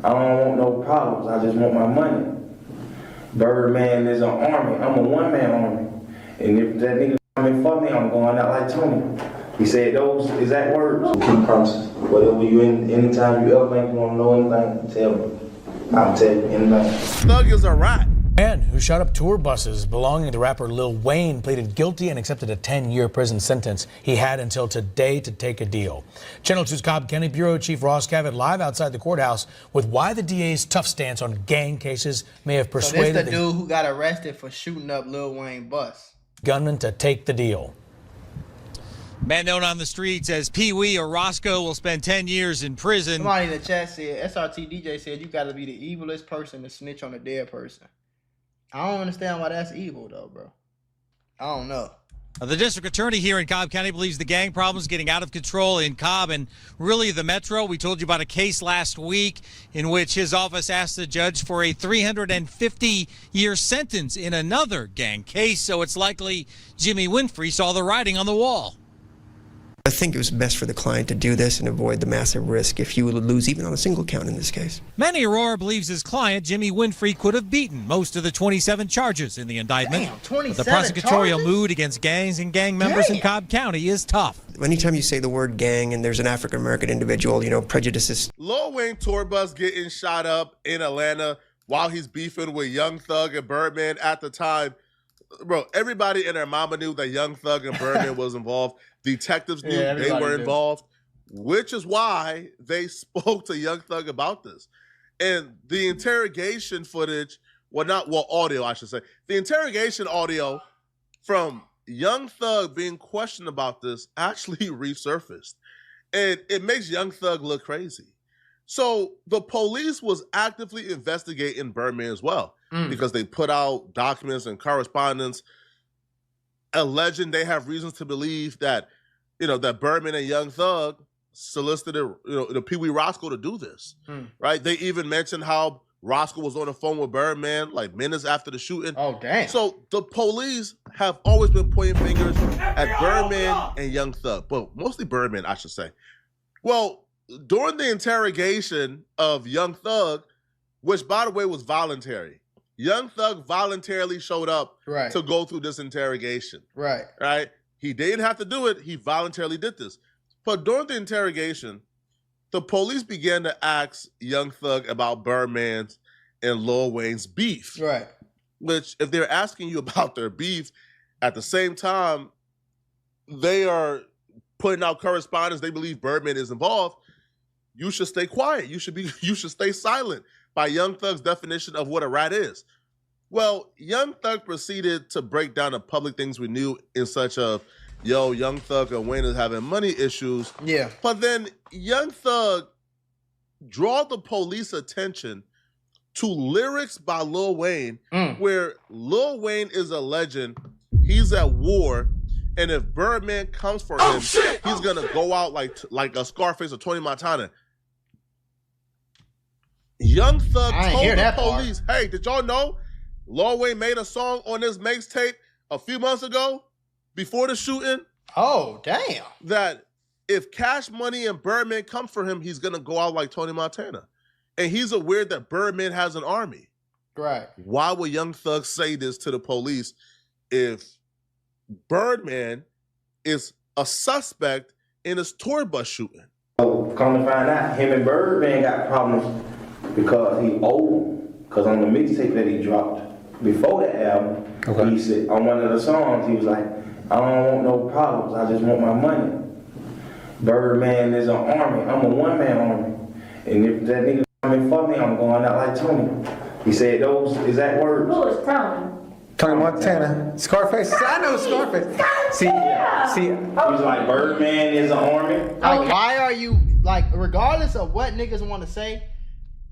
I don't want no problems. I just want my money. Birdman is an army. I'm a one-man army. And if that nigga coming for me, I'm going out like Tony. He said those exact words. Keep promises. Whatever you anytime you ever think you want to know anything, tell me. I'll tell you anything. Thug is a rat. Man who shot up tour buses belonging to rapper Lil Wayne pleaded guilty and accepted a 10-year prison sentence. He had until today to take a deal. Channel 2's Cobb County Bureau Chief Ross Cavett live outside the courthouse with why the DA's tough stance on gang cases may have persuaded so this the dude who got arrested for shooting up Lil Wayne bus. Gunman to take the deal. Man known on the streets as Pee Wee or Roscoe will spend 10 years in prison. Somebody in the chat said, SRT DJ said you gotta be the evilest person to snitch on a dead person. I don't understand why that's evil though, bro. I don't know. The district attorney here in Cobb County believes the gang problem is getting out of control in Cobb and really the metro. We told you about a case last week in which his office asked the judge for a 350-year sentence in another gang case. So it's likely Jimmy Winfrey saw the writing on the wall. I think it was best for the client to do this and avoid the massive risk if you would lose even on a single count in this case. Manny Aurora believes his client, Jimmy Winfrey, could have beaten most of the 27 charges in the indictment. Damn, 27 but the prosecutorial charges? mood against gangs and gang members in Cobb County is tough. Anytime you say the word gang and there's an African-American individual, you know, prejudices. Lil Wayne tour bus getting shot up in Atlanta while he's beefing with Young Thug and Birdman at the time. Bro, everybody and their mama knew that Young Thug and Birdman was involved. Detectives knew they were involved, which is why they spoke to Young Thug about this. And the interrogation footage, audio, I should say. The interrogation audio from Young Thug being questioned about this actually resurfaced. And it makes Young Thug look crazy. So the police was actively investigating Birdman as well because they put out documents and correspondence alleging they have reasons to believe that, that Birdman and Young Thug solicited, the Pee Wee Roscoe to do this, right? They even mentioned how Roscoe was on the phone with Birdman like minutes after the shooting. Oh, damn. So the police have always been pointing fingers at Birdman and Young Thug, but mostly Birdman, I should say. Well, during the interrogation of Young Thug, which by the way was voluntary, Young Thug voluntarily showed up to go through this interrogation. Right? He didn't have to do it. He voluntarily did this. But during the interrogation, the police began to ask Young Thug about Birdman's and Lil Wayne's beef. Right. Which, if they're asking you about their beef, at the same time, they are putting out correspondence. They believe Birdman is involved. You should stay quiet. You should stay silent by Young Thug's definition of what a rat is. Well, Young Thug proceeded to break down the public things we knew in such of, Young Thug and Wayne is having money issues. Yeah. But then Young Thug draw the police attention to lyrics by Lil Wayne, where Lil Wayne is a legend. He's at war. And if Birdman comes for him, he's going to go out like a Scarface or Tony Montana. Young Thug told the police, hey, did y'all know Lil Wayne made a song on this mixtape a few months ago before the shooting? Oh, damn. That if Cash Money and Birdman come for him, he's going to go out like Tony Montana. And he's aware that Birdman has an army. Right. Why would Young Thug say this to the police if Birdman is a suspect in his tour bus shooting? So come to find out, him and Birdman got problems because he old. Because on the mixtape that he dropped before the album, he said on one of the songs, he was like, I don't want no problems, I just want my money. Birdman is an army, I'm a one-man army. And if that nigga coming for me, I'm going out like Tony. He said those exact words. Who is Tony? Tony Montana. Scarface. I know Scarface. See, he was like, Birdman is an army. Like, why are you, regardless of what niggas want to say,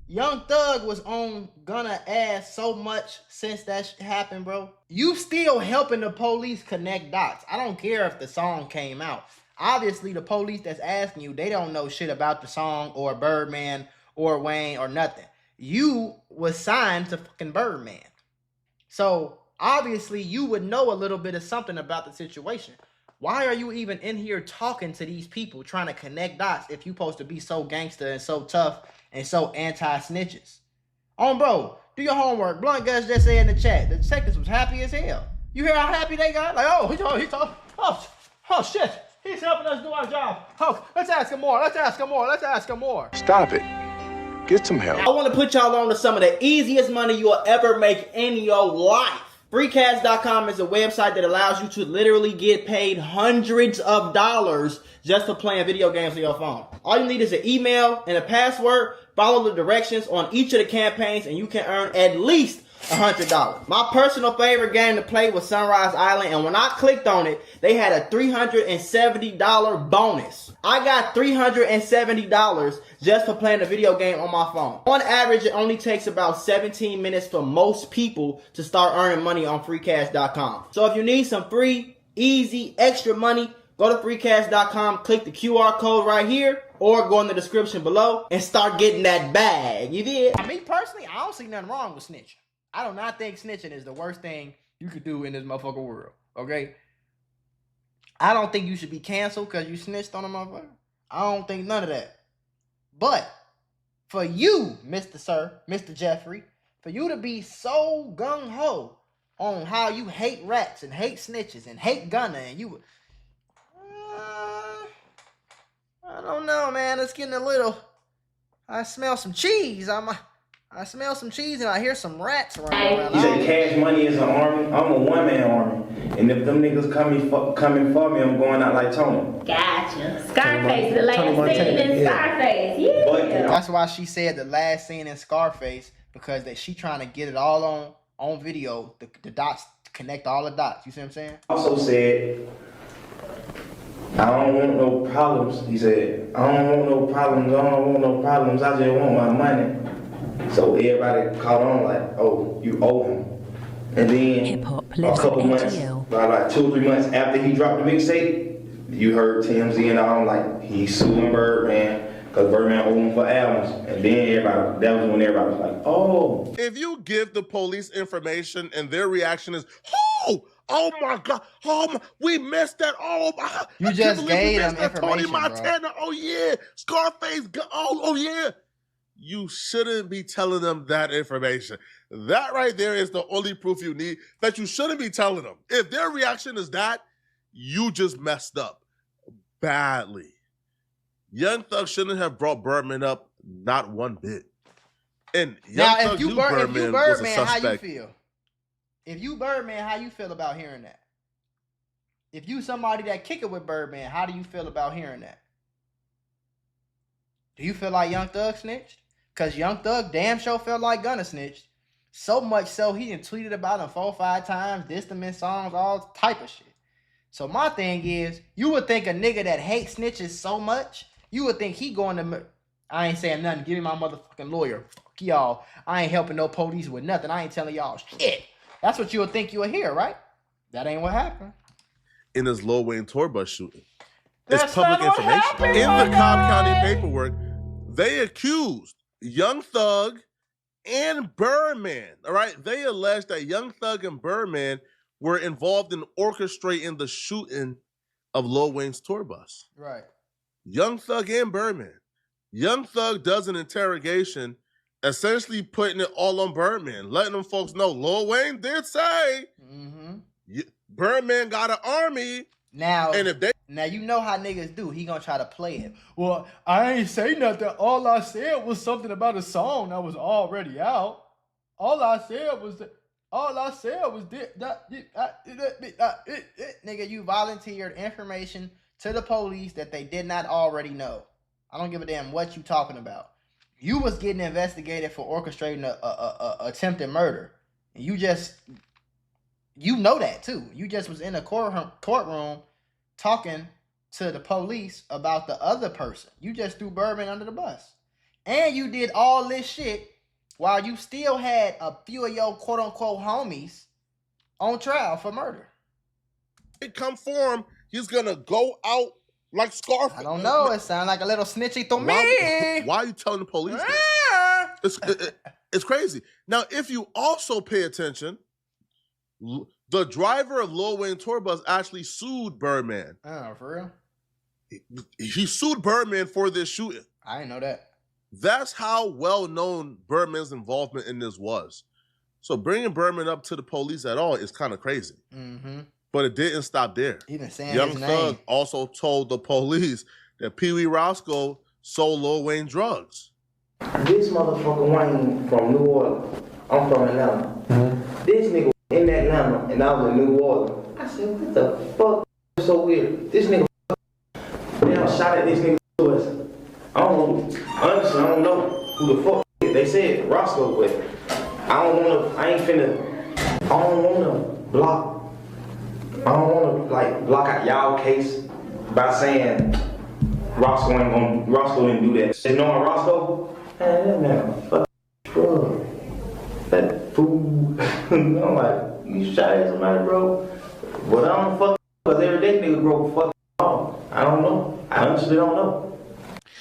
Young Thug was on Gunna ass so much since that happened, bro. You still helping the police connect dots. I don't care if the song came out. Obviously, the police that's asking you, they don't know shit about the song or Birdman or Wayne or nothing. You was signed to fucking Birdman. So, obviously, you would know a little bit of something about the situation. Why are you even in here talking to these people, trying to connect dots if you're supposed to be so gangster and so tough and so anti-snitches. Bro, do your homework. Blunt Guts just said in the chat, the detectives was happy as hell. You hear how happy they got? Like, oh shit, he's helping us do our job. Oh, let's ask him more. Stop it. Get some help. I want to put y'all on to some of the easiest money you'll ever make in your life. Freecast.com is a website that allows you to literally get paid hundreds of dollars just for playing video games on your phone. All you need is an email and a password. Follow the directions on each of the campaigns and you can earn at least $100. My personal favorite game to play was Sunrise Island, and when I clicked on it, they had a $370 bonus. I got $370 just for playing a video game on my phone. On average, it only takes about 17 minutes for most people to start earning money on freecash.com. So if you need some free, easy, extra money, go to freecash.com, click the QR code right here, or go in the description below and start getting that bag. You did? Me personally, I don't see nothing wrong with snitching. I do not think snitching is the worst thing you could do in this motherfucker world, okay? I don't think you should be canceled because you snitched on a motherfucker. I don't think none of that. But for you, Mr. Jeffrey, for you to be so gung-ho on how you hate rats and hate snitches and hate Gunna and you... I don't know, man. It's getting a little... I smell some cheese. I smell some cheese and I hear some rats running around. You say Cash Money is an army? I'm a one-man army. And if them niggas coming for me, I'm going out like Tony. Gotcha. Scarface, the last scene in Scarface. Yeah. But, that's why she said the last scene in Scarface, because that she trying to get it all on video, the dots, connect all the dots. You see what I'm saying? Also said, I don't want no problems. He said, I don't want no problems. I just want my money. So everybody caught on like, oh, you owe him. And then a couple months, about 2 or 3 months after he dropped the mixtape, you heard TMZ and all like, he's suing Birdman because Birdman owed him for albums. And then that was when everybody was like, oh. If you give the police information and their reaction is, oh my God, we missed that. You just gave them information, Tony Montana, bro. Oh yeah, Scarface, oh yeah. You shouldn't be telling them that information. That right there is the only proof you need that you shouldn't be telling them. If their reaction is that, you just messed up badly. Young Thug shouldn't have brought Birdman up, not one bit. And now, if you Birdman, how you feel? If you Birdman, how you feel about hearing that? If you somebody that kick it with Birdman, how do you feel about hearing that? Do you feel like Young Thug snitched? Because Young Thug damn sure felt like Gunna snitched. So much so he done tweeted about him 4 or 5 times, dissed him in songs, all type of shit. So my thing is, you would think a nigga that hates snitches so much, you would think he going to... I ain't saying nothing. Give me my motherfucking lawyer. Fuck y'all. I ain't helping no police with nothing. I ain't telling y'all shit. That's what you would think you would hear, right? That ain't what happened. In his Lil Wayne tour bus shooting. It's public information. In the Cobb County paperwork, they accused Young Thug and Birdman, all right? They alleged that Young Thug and Birdman were involved in orchestrating the shooting of Lil Wayne's tour bus. Right. Young Thug and Birdman. Young Thug does an interrogation, essentially putting it all on Birdman, letting them folks know Lil Wayne did say Birdman got an army. Now, and if they... Now, you know how niggas do. He gonna try to play it. Well, I ain't say nothing. All I said was something about a song that was already out. All I said was nigga, you volunteered information to the police that they did not already know. I don't give a damn what you talking about. You was getting investigated for orchestrating a attempted murder. And you know that too. You just was in a courtroom talking to the police about the other person. You just threw Birdman under the bus. And you did all this shit while you still had a few of your quote-unquote homies on trial for murder. It come for him, he's gonna go out like Scarface. I don't know. It sounds like a little snitchy to me. Why are you telling the police this? It's crazy. Now, if you also pay attention, the driver of Lil Wayne tour bus actually sued Birdman. Oh, for real? He sued Birdman for this shooting. I didn't know that. That's how well known Birdman's involvement in this was. So bringing Birdman up to the police at all is kind of crazy. Mm-hmm. But it didn't stop there. Even saying Young his Thug name. also told the police that Pee Wee Roscoe sold Lil Wayne drugs. This motherfucker Wayne from New Orleans. I'm from Atlanta. Mm-hmm. This nigga in Atlanta and I was in New Orleans. I said, what the fuck? So weird. This nigga now shot at this nigga to us. I don't know. Honestly, I don't know who the fuck they said Roscoe, but I don't wanna block. I don't wanna block out y'all case by saying Roscoe didn't do that. And knowing Roscoe, man, fuck drug. That fool. I'm like, you shot at somebody, bro? But I don't fuck because every day nigga grow fucking off. I don't know. I honestly don't know.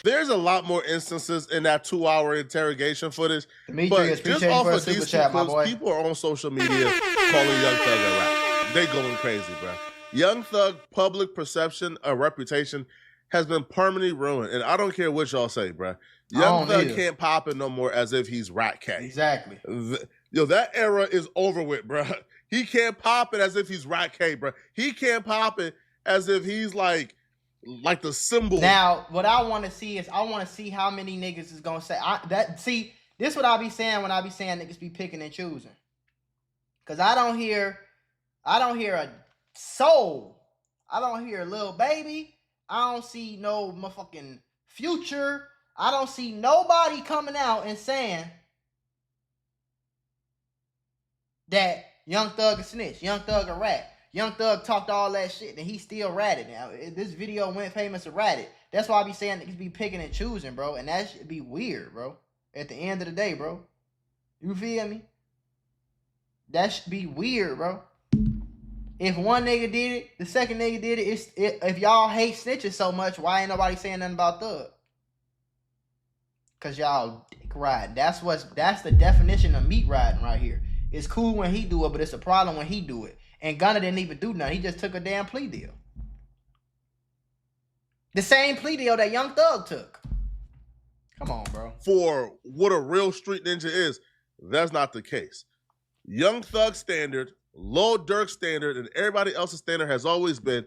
There's a lot more instances in that 2-hour interrogation footage. Demetrius, but just appreciate you off for a of super these chat, two my clips, boy. people are on social media calling Young Thug a rat. They going crazy, bro. Young Thug public perception or reputation has been permanently ruined. And I don't care what y'all say, bro. Young Thug can't pop it no more as if he's Rat K. Exactly. That era is over with, bro. He can't pop it as if he's Rat K, bro. He can't pop it as if he's like the symbol. Now, what I want to see is I want to see how many niggas is gonna say this. What I be saying when I be saying niggas be picking and choosing, cause I don't hear a soul. I don't hear Lil Baby. I don't see no motherfucking Future. I don't see nobody coming out and saying that Young Thug a snitch, Young Thug a rat. Young Thug talked all that shit and he still ratted. Now, this video went famous and ratted. That's why I be saying niggas be picking and choosing, bro. And that should be weird, bro. At the end of the day, bro. You feel me? That should be weird, bro. If one nigga did it, the second nigga did it. If y'all hate snitches so much, why ain't nobody saying nothing about Thug? Cause y'all dick riding. That's the definition of meat riding right here. It's cool when he do it, but it's a problem when he do it. And Gunna didn't even do nothing. He just took a damn plea deal. The same plea deal that Young Thug took. Come on, bro. For what a real street ninja is, that's not the case. Young Thug standard, Lil Durk standard, and everybody else's standard has always been,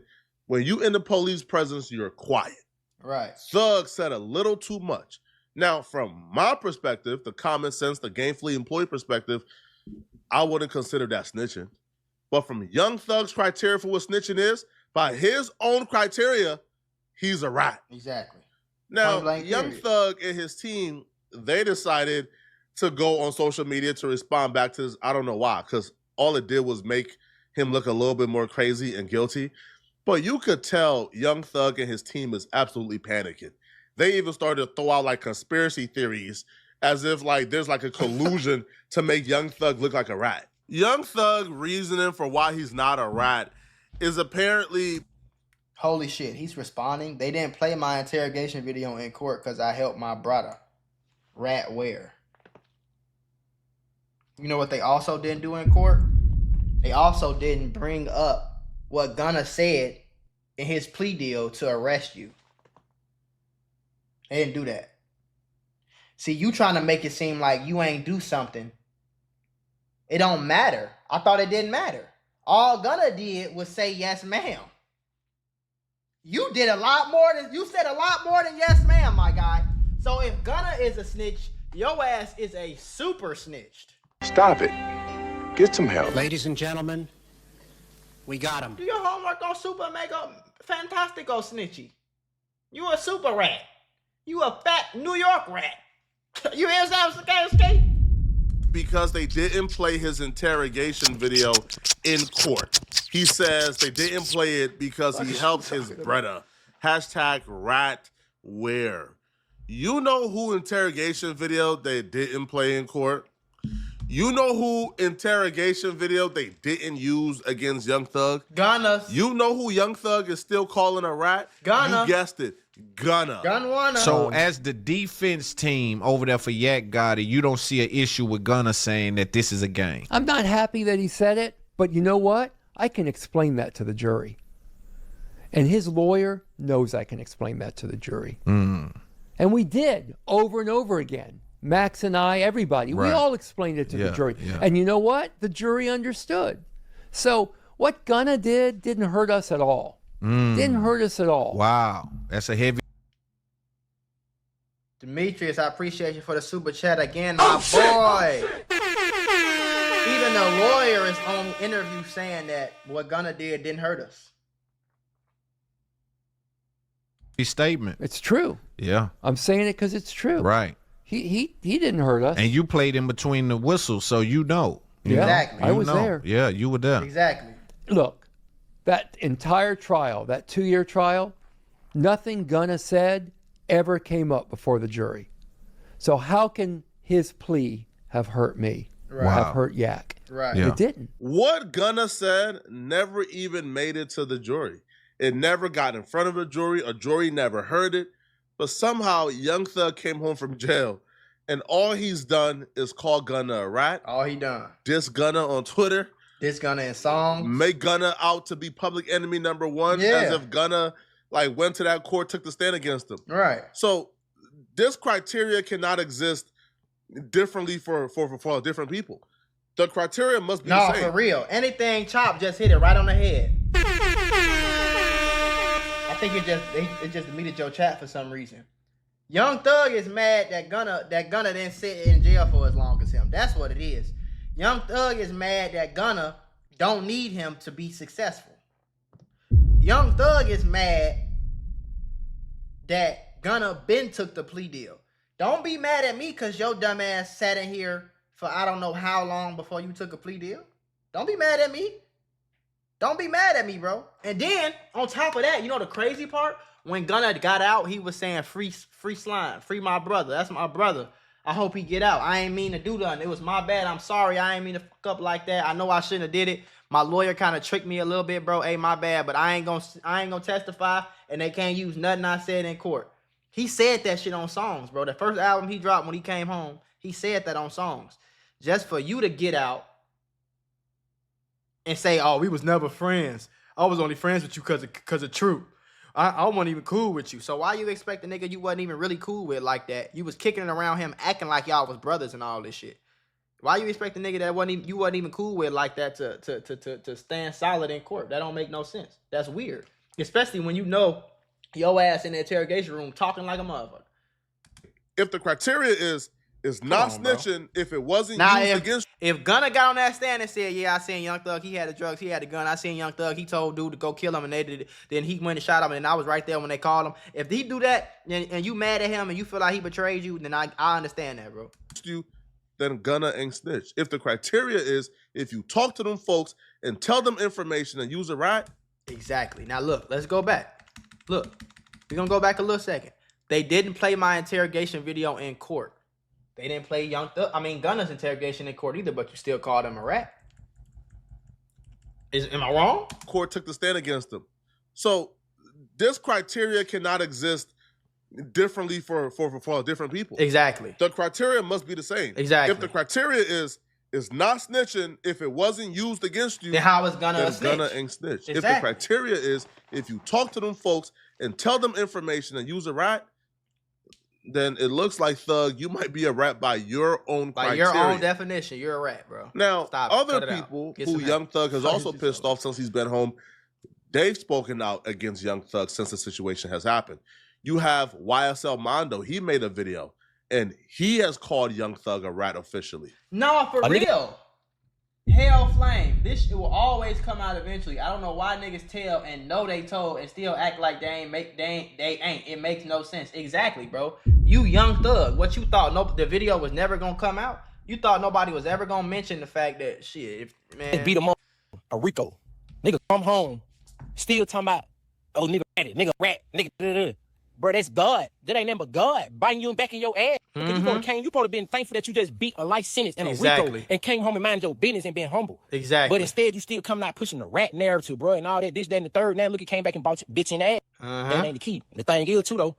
when you in the police presence, you're quiet. Right. Thug said a little too much. Now, from my perspective, the common sense, the gainfully employed perspective, I wouldn't consider that snitching. But from Young Thug's criteria for what snitching is, by his own criteria, he's a rat. Exactly. Now, Young Thug and his team, they decided to go on social media to respond back to this. I don't know why, because all it did was make him look a little bit more crazy and guilty. But you could tell Young Thug and his team is absolutely panicking. They even started to throw out like conspiracy theories as if like there's like a collusion to make Young Thug look like a rat. Young Thug reasoning for why he's not a rat is apparently... Holy shit, he's responding. They didn't play my interrogation video in court because I helped my brother. Rat where? You know what they also didn't do in court? They also didn't bring up what Gunna said in his plea deal to arrest you. They didn't do that. See, you trying to make it seem like you ain't do something. It don't matter. I thought it didn't matter. All Gunna did was say yes, ma'am. You did a lot more than, you said a lot more than yes, ma'am, my guy. So if Gunna is a snitch, your ass is a super snitched. Stop it. Get some help. Ladies and gentlemen, we got him. Do your homework on Super Mega Fantastico Snitchy. You a super rat. You a fat New York rat. You hear that, because they didn't play his interrogation video in court. He says they didn't play it because he helped his brother. Hashtag ratware. You know who interrogation video they didn't play in court? You know who interrogation video they didn't use against Young Thug? Gunna. You know who Young Thug is still calling a rat? Gunna. You guessed it. Gunna. Gunna. So as the defense team over there for Yak Gotti, you don't see an issue with Gunna saying that this is a game? I'm not happy that he said it, but you know what? I can explain that to the jury. And his lawyer knows I can explain that to the jury. And we did over and over again. Max and I, everybody. We Right. all explained it to the jury. Yeah. And you know what? The jury understood. So what Gunna did didn't hurt us at all. Didn't hurt us at all. Wow. That's a heavy. Demetrius, I appreciate you for the super chat again, my boy. Even the lawyer is on interview saying that what Gunna did didn't hurt us. Statement. It's true. Yeah. I'm saying it because it's true. Right. He didn't hurt us. And you played in between the whistles, so you know. You Exactly. know. I You was know. there. Yeah, you were there. Exactly. Look, that entire trial, that 2-year trial, nothing Gunna said ever came up before the jury. So how can his plea have hurt me? Right. Have hurt Yak? Right. Yeah. It didn't. What Gunna said never even made it to the jury. It never got in front of a jury never heard it. But somehow Young Thug came home from jail, and all he's done is call Gunna a rat, All he done. diss Gunna on Twitter, This Gunna in songs. make Gunna out to be public enemy number one, Yeah. as if Gunna went to that court, took the stand against him. Right. So this criteria cannot exist differently for different people. The criteria must be No, the same. for real. Anything Chop just hit it right on the head. I think it just deleted your chat for some reason. Young Thug is mad that Gunna didn't sit in jail for as long as him. That's what it is. Young Thug is mad that Gunna don't need him to be successful. Young Thug is mad that Gunna been took the plea deal. Don't be mad at me because your dumb ass sat in here for I don't know how long before you took a plea deal. Don't be mad at me. Don't be mad at me, bro. And then, on top of that, you know the crazy part? When Gunna got out, he was saying, free Slime, free my brother. That's my brother. I hope he get out. I ain't mean to do nothing. It was my bad. I'm sorry. I ain't mean to fuck up like that. I know I shouldn't have did it. My lawyer kind of tricked me a little bit, bro. Hey, my bad. But I ain't gonna testify, and they can't use nothing I said in court. He said that shit on songs, bro. The first album he dropped when he came home, he said that on songs. Just for you to get out and say, oh, we was never friends. I was only friends with you because of truth. I wasn't even cool with you. So why you expect a nigga you wasn't even really cool with like that? You was kicking it around him, acting like y'all was brothers and all this shit. Why you expect a nigga that you wasn't even cool with like that to stand solid in court? That don't make no sense. That's weird. Especially when you know your ass in the interrogation room talking like a motherfucker. If the criteria is not snitching, if it wasn't Now, used against if Gunna got on that stand and said, yeah, I seen Young Thug, he had the drugs, he had the gun, I seen Young Thug, he told dude to go kill him, and they did it. Then he went and shot him, and I was right there when they called him. If he do that, and you mad at him, and you feel like he betrayed you, then I understand that, bro. you, then Gunna ain't snitch. If the criteria is if you talk to them folks and tell them information and use a rat. Exactly. Now look, let's go back. Look, we're gonna go back a little second. They didn't play my interrogation video in court. They didn't play Gunna's interrogation in court either, but you still called him a rat. Am I wrong? Court took the stand against him. So this criteria cannot exist differently for different people. Exactly. The criteria must be the same. Exactly. If the criteria is not snitching, if it wasn't used against you, then how is Gunna then a snitch? Gunna ain't snitch. Exactly. If the criteria is if you talk to them folks and tell them information and use a rat, then it looks like Thug, you might be a rat by your own criteria. By your own definition, you're a rat, bro. Now, Stop. other Cut it out. people Get who some Young help. Thug has also pissed off since he's been home, they've spoken out against Young Thug since the situation has happened. You have YSL Mondo. He made a video, and he has called Young Thug a rat officially. No, for real. Hell flame. This shit will always come out eventually. I don't know why niggas tell and know they told and still act like they ain't. It makes no sense. Exactly, bro. You Young Thug. What you thought? No, the video was never gonna come out. You thought nobody was ever gonna mention the fact that shit. Man, beat him up. A Rico. Nigga come home. Still talking about, oh nigga rat it. Nigga rat. Nigga. Bro, that's God. That ain't nothing but God biting you back in your ass. Because you supposed to been thankful that you just beat a life sentence and a Rico and came home and minded your business and been humble. Exactly. But instead, you still coming out pushing the rat narrative, bro, and all that, this, that, and the third. Now look, he came back and bought your bitch in the ass. That ain't the key. The thing is, too, though,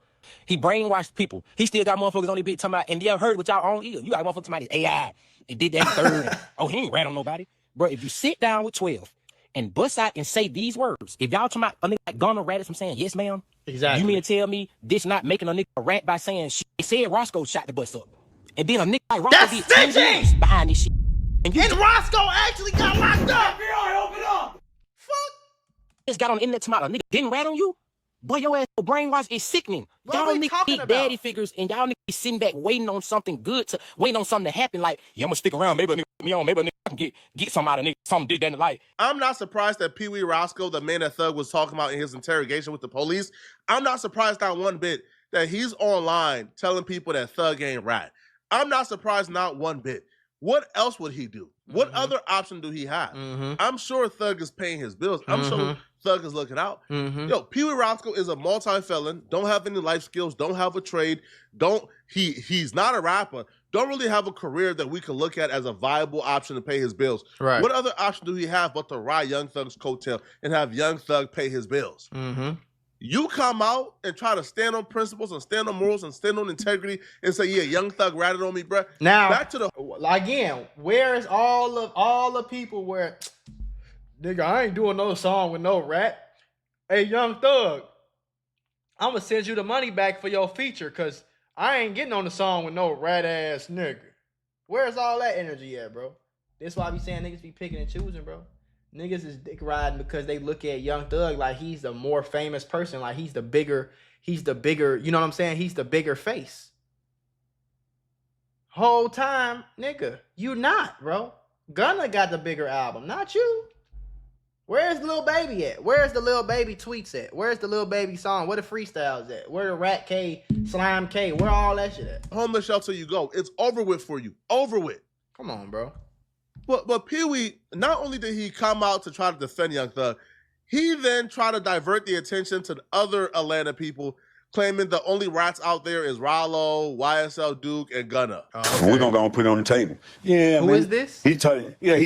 he brainwashed people. He still got motherfuckers on his bitch talking about, and you ever heard with y'all own ear. You got motherfuckers talking about his AI. They did that in the third. Oh, he ain't rat on nobody. Bro, if you sit down with 12 and bust out and say these words. If y'all talking about a nigga like Gunna Radis, I'm saying, yes, ma'am. Exactly. You mean to tell me this not making a nigga a rat by saying shit? They said Roscoe shot the bus up. And then a nigga like Roscoe That's did 10 snitching! years behind this shit. And Roscoe actually got locked up! FBI, open up! Fuck! Just got on the internet tomorrow. A nigga didn't rat on you? Boy, your ass brainwash is sickening. What y'all are we niggas talking need about? daddy figures, and y'all niggas be sitting back waiting on something good waiting on something to happen. Like, yeah, I'm gonna stick around. Maybe a nigga put me on. Maybe a nigga can get something out of nigga. Something did that in the life. I'm not surprised that Pee Wee Roscoe, the man that Thug was talking about in his interrogation with the police, I'm not surprised not one bit that he's online telling people that Thug ain't rat. I'm not surprised not one bit. What else would he do? What other option do he have? I'm sure Thug is paying his bills. I'm sure Thug is looking out. Yo, Pee Wee Roscoe is a multi-felon, don't have any life skills, don't have a trade, he's not a rapper, don't really have a career that we can look at as a viable option to pay his bills. Right. What other option do he have but to ride Young Thug's coattail and have Young Thug pay his bills? You come out and try to stand on principles and stand on morals and stand on integrity and say, yeah, Young Thug ratted on me, bruh. Now, back to the again, where is all the people where, nigga, I ain't doing no song with no rat. Hey, Young Thug, I'm gonna send you the money back for your feature because I ain't getting on the song with no rat ass nigga. Where's all that energy at, bro? That's why I be saying niggas be picking and choosing, bro. Niggas is dick riding because they look at Young Thug like he's the more famous person, like he's the bigger, you know what I'm saying? He's the bigger face. Whole time, nigga, you not, bro. Gunna got the bigger album, not you. Where's the Lil Baby at? Where's the Lil Baby tweets at? Where's the Lil Baby song? Where the freestyles at? Where the Rat K, Slime K? Where all that shit at? homeless shelter you go. It's over with for you. Over with. Come on, bro. But Pee Wee, not only did he come out to try to defend Young Thug, he then tried to divert the attention to the other Atlanta people, claiming the only rats out there is Rollo, YSL Duke, and Gunna. We're gonna go and put it on the table. Yeah, Who man. is this? He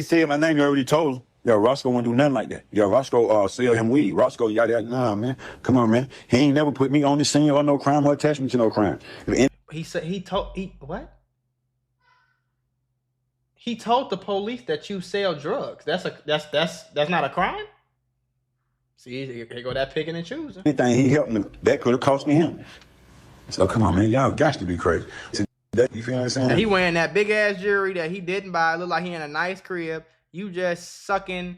said my name. You already told him. Yo, Roscoe won't do nothing like that. Yo, Roscoe sell him weed. Roscoe, nah, man. Come on, man. He ain't never put me on the scene or no crime or attachment to no crime. He said what? He told the police that you sell drugs. That's not a crime. See, here go that picking and choosing. Anything he helped me, that could have cost me him. So come on, man. Y'all got to be crazy. You feel what I'm saying? And he wearing that big ass jewelry that he didn't buy. Look like he in a nice crib. You just sucking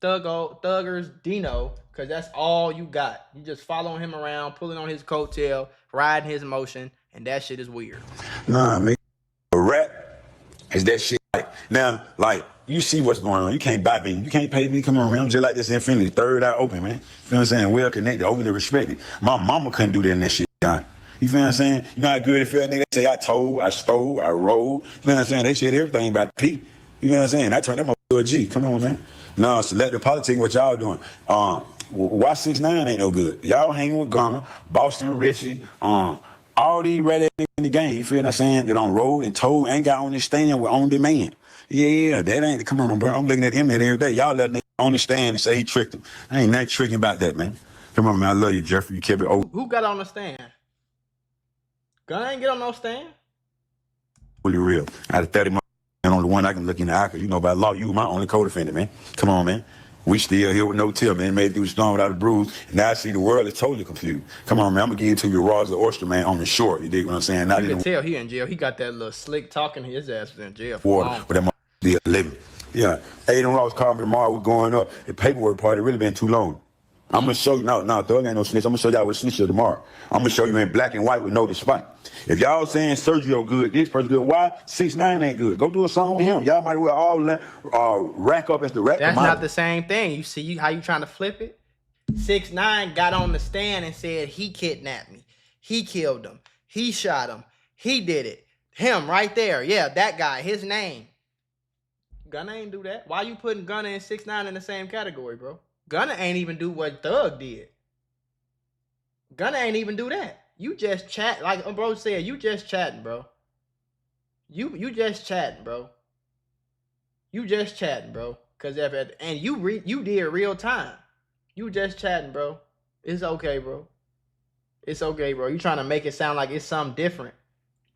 Thugger's Dino because that's all you got. You just following him around, pulling on his coattail, riding his emotion, and that shit is weird. Nah, man. A rap is that shit. Now, you see what's going on. You can't buy me. You can't pay me. Come on, man. I'm just like this Infinity. Third eye open, man. You feel what I'm saying? Well connected, overly respected. My mama couldn't do that in that shit, John. You feel what I'm saying? You know how good it feel, nigga? They say I told, I stole, I rolled. You know what I'm saying? They said everything about P. You know what I'm saying? I turned them up to a G. Come on, man. No, selective politics, what y'all doing? Why 6ix9ine ain't no good? Y'all hanging with Gunna, Boston Richie, all these red ass niggas in the game, you feel what I'm saying? That on road and told ain't got on this stand with on demand. Yeah, that ain't, come on, bro. I'm looking at him every day. Y'all let niggas on the stand and say he tricked him. I ain't nothing tricking about that, man. Come on, man. I love you, Jeffrey. You kept it over. Who got on the stand? Gunna ain't get on no stand. Really real. Out of 30 and only one I can look in the eye, cause you know by law, you my only co-defendant, man. Come on, man. We still here with no till, man. Made it through the storm without a bruise. Now I see the world is totally confused. Come on, man. I'm gonna give it to you raw as the oyster, man, on the shore. You dig what I'm saying? Not you can tell he in jail. He got that little slick talking. His ass was in jail for water, long. but that still living. Yeah. Aiden Ross called me tomorrow. We're going up. The paperwork part, it really been too long. I'm gonna show you now. Thug ain't no snitch. I'm gonna show y'all what snitch is tomorrow. I'm gonna show you in black and white with no spot. If y'all saying Sergio good, this person good, why 6ix9ine ain't good? Go do a song with him. Y'all might well all rack up as the rack. That's not the same thing. You see how you trying to flip it? 6ix9ine got on the stand and said he kidnapped me, he killed him, he shot him, he did it. Him right there, yeah, that guy, his name. Gunna ain't do that. Why you putting Gunna and 6ix9ine in the same category, bro? Gunna ain't even do what Thug did. Gunna ain't even do that. You just chat, like bro said, you just chatting, bro. You just chatting, bro. You just chatting, bro. Cause you did real time. You just chatting, bro. It's okay, bro. It's okay, bro. You trying to make it sound like it's something different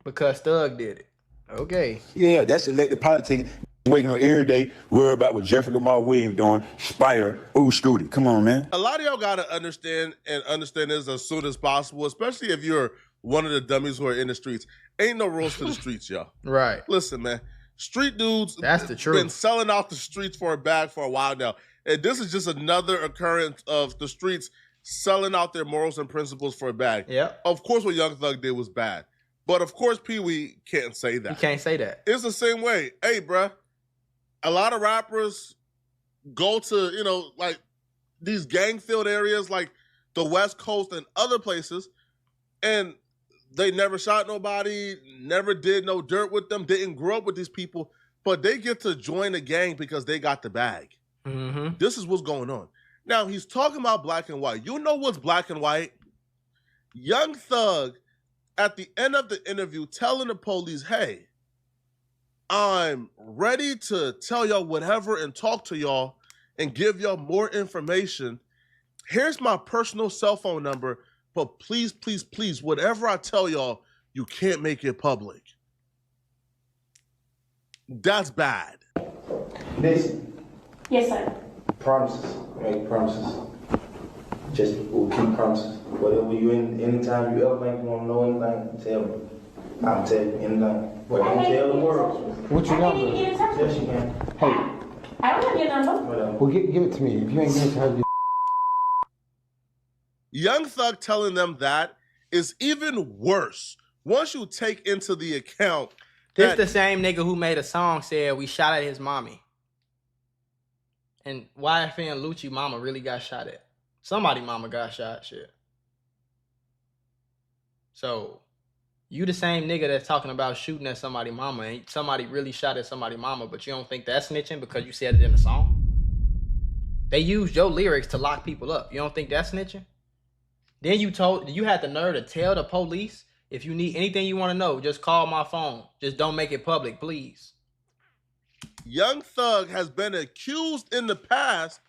because Thug did it. Okay. Yeah, that's elected politics. Waking up every day, worry about what Jeffrey Lamar Williams doing, Spider, ooh, Scooty. Come on, man. A lot of y'all gotta understand this as soon as possible, especially if you're one of the dummies who are in the streets. Ain't no rules to the streets, y'all. Right. Listen, man. Street dudes That's the truth. been selling out the streets for a bag for a while now. And this is just another occurrence of the streets selling out their morals and principles for a bag. Yeah. Of course, what Young Thug did was bad. But of course, Pee Wee can't say that. You can't say that. It's the same way. Hey, bruh, a lot of rappers go to, like these gang-filled areas like the West Coast and other places, and they never shot nobody, never did no dirt with them, didn't grow up with these people, but they get to join the gang because they got the bag. Mm-hmm. This is what's going on. Now, he's talking about black and white. You know what's black and white? Young Thug, at the end of the interview, telling the police, hey, I'm ready to tell y'all whatever and talk to y'all and give y'all more information. Here's my personal cell phone number, but please, please, please, whatever I tell y'all, you can't make it public. That's bad. Listen. Yes, sir. Promises. Make promises. Just we'll keep promises. Whatever you anytime you ever think you want to know anything, tell me. I'll tell you anything. But don't tell the world. What's your number? Yes, you can. Hey, I don't have your number. Whatever. well, give it to me. If you ain't giving it to her, Young Thug telling them that is even worse. Once you take into the account This that the same nigga who made a song said we shot at his mommy. And YFN and Lucci mama really got shot at. Somebody mama got shot, shit. So, you the same nigga that's talking about shooting at somebody mama and somebody really shot at somebody mama, but you don't think that's snitching because you said it in the song? They used your lyrics to lock people up. You don't think that's snitching? Then you had the nerve to tell the police, if you need anything you want to know, just call my phone. Just don't make it public, please. Young Thug has been accused in the past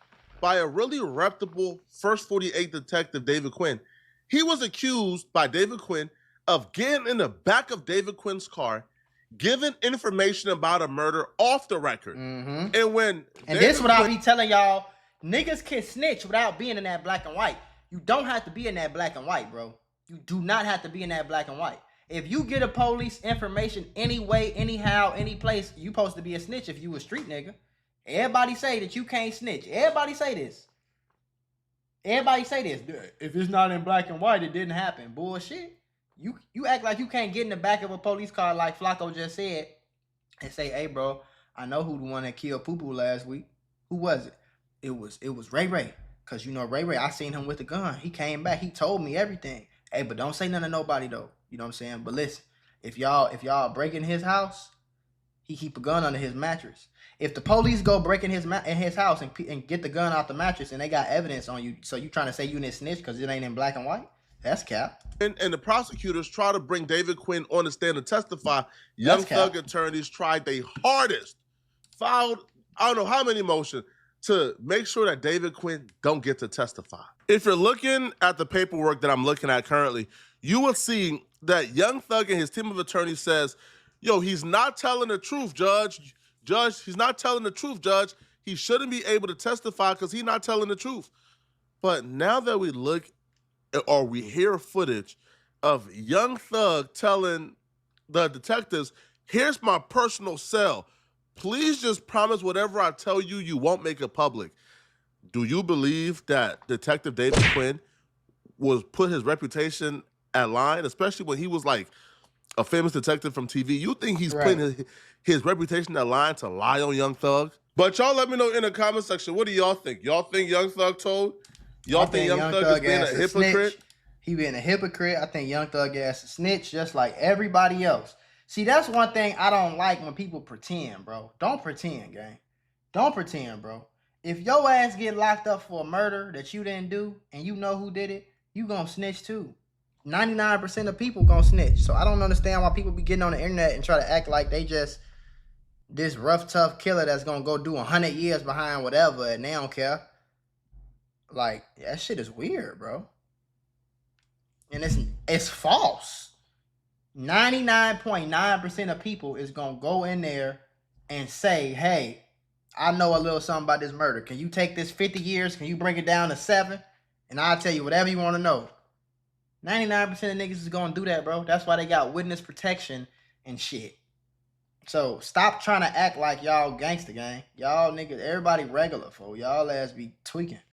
by a really reputable First 48 detective, David Quinn. He was accused by David Quinn of getting in the back of David Quinn's car, giving information about a murder off the record. Mm-hmm. And this what I be telling y'all, niggas can snitch without being in that black and white. You don't have to be in that black and white, bro. You do not have to be in that black and white. If you get a police information any way, anyhow, any place, you supposed to be a snitch if you a street nigga. Everybody say that you can't snitch. Everybody say this. Everybody say this. If it's not in black and white, it didn't happen. Bullshit. You act like you can't get in the back of a police car like Flacco just said and say, hey, bro, I know who the one that killed Poo Poo last week. Who was it? It was Ray Ray. Because, you know, Ray Ray, I seen him with the gun. He came back. He told me everything. Hey, but don't say nothing to nobody, though. You know what I'm saying? But listen, if y'all break in his house, he keep a gun under his mattress. If the police go break in his house and get the gun out the mattress and they got evidence on you, so you trying to say you didn't snitch because it ain't in black and white? That's cap. And the prosecutors try to bring David Quinn on the stand to testify. Young Thug attorneys tried their hardest, filed I don't know how many motions to make sure that David Quinn don't get to testify. If you're looking at the paperwork that I'm looking at currently, you will see that Young Thug and his team of attorneys says, yo, he's not telling the truth, Judge. Judge, he's not telling the truth, Judge. He shouldn't be able to testify because he's not telling the truth. But now that we look or we hear footage of Young Thug telling the detectives, here's my personal cell. Please just promise whatever I tell you, you won't make it public. Do you believe that Detective David Quinn was put his reputation at line, especially when he was like a famous detective from TV? You think he's putting his reputation at line to lie on Young Thug? But y'all let me know in the comment section, what do y'all think? Y'all think Young Thug told? Y'all think Young Thug is being a hypocrite? Snitch. He being a hypocrite. I think Young Thug ass a snitch just like everybody else. See, that's one thing I don't like when people pretend, bro. Don't pretend, gang. Don't pretend, bro. If your ass get locked up for a murder that you didn't do and you know who did it, you gonna snitch too. 99% of people gonna snitch. So I don't understand why people be getting on the internet and try to act like they just this rough, tough killer that's gonna go do 100 years behind whatever and they don't care. Like, that shit is weird, bro. And it's false. 99.9% of people is gonna go in there and say, hey, I know a little something about this murder. Can you take this 50 years? Can you bring it down to 7? And I'll tell you whatever you want to know. 99% of niggas is going to do that, bro. That's why they got witness protection and shit. So stop trying to act like y'all gangster gang. Y'all niggas, everybody regular, fool. Y'all ass be tweaking.